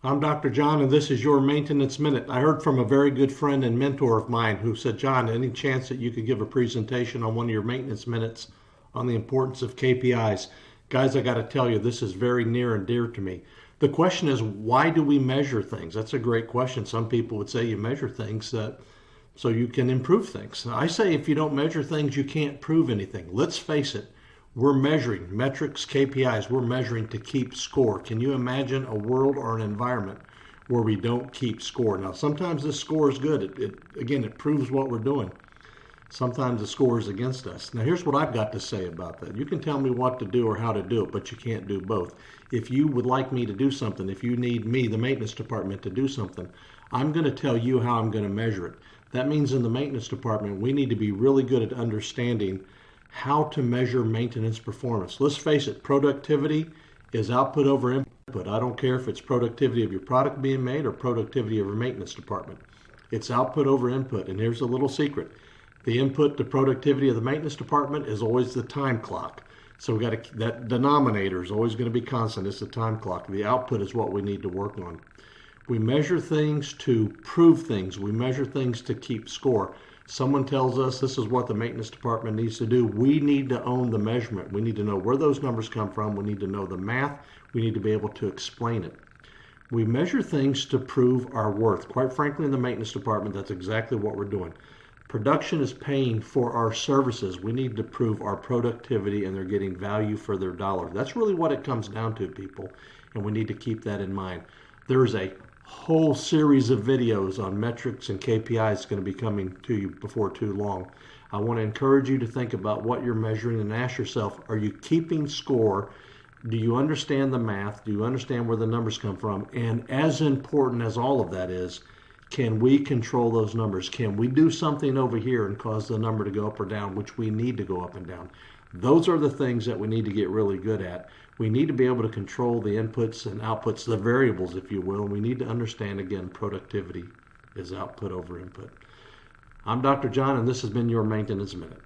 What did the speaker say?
I'm Dr. John, and this is your Maintenance Minute. I heard from a very good friend and mentor of mine who said, John, any chance that you could give a presentation on one of your maintenance minutes on the importance of KPIs? Guys, I got to tell you, this is very near and dear to me. The question is, why do we measure things? That's a great question. Some people would say you measure things so you can improve things. I say if you don't measure things, you can't prove anything. Let's face it, we're measuring metrics, KPIs, we're measuring to keep score. Can you imagine a world or an environment where we don't keep score? Now, sometimes this score is good. It proves what we're doing. Sometimes the score is against us. Now, here's what I've got to say about that. You can tell me what to do or how to do it, but you can't do both. If you would like me to do something, if you need me, the maintenance department, to do something, I'm going to tell you how I'm going to measure it. That means in the maintenance department, we need to be really good at understanding how to measure maintenance performance. Let's face it, productivity is output over input. I don't care if it's productivity of your product being made or productivity of your maintenance department. It's output over input. And here's a little secret. The input to productivity of the maintenance department is always the time clock. So that denominator is always going to be constant. It's the time clock. The output is what we need to work on. We measure things to prove things. We measure things to keep score. Someone tells us this is what the maintenance department needs to do. We need to own the measurement. We need to know where those numbers come from. We need to know the math. We need to be able to explain it. We measure things to prove our worth. Quite frankly, in the maintenance department, that's exactly what we're doing. Production is paying for our services. We need to prove our productivity and they're getting value for their dollar. That's really what it comes down to, people, and we need to keep that in mind. There's a whole series of videos on metrics and KPIs going to be coming to you before too long. I want to encourage you to think about what you're measuring and ask yourself, are you keeping score? Do you understand the math? Do you understand where the numbers come from? And as important as all of that is, can we control those numbers? Can we do something over here and cause the number to go up or down, which we need to go up and down? Those are the things that we need to get really good at. We need to be able to control the inputs and outputs, the variables, if you will. We need to understand, again, productivity is output over input. I'm Dr. John, and this has been your Maintenance Minute.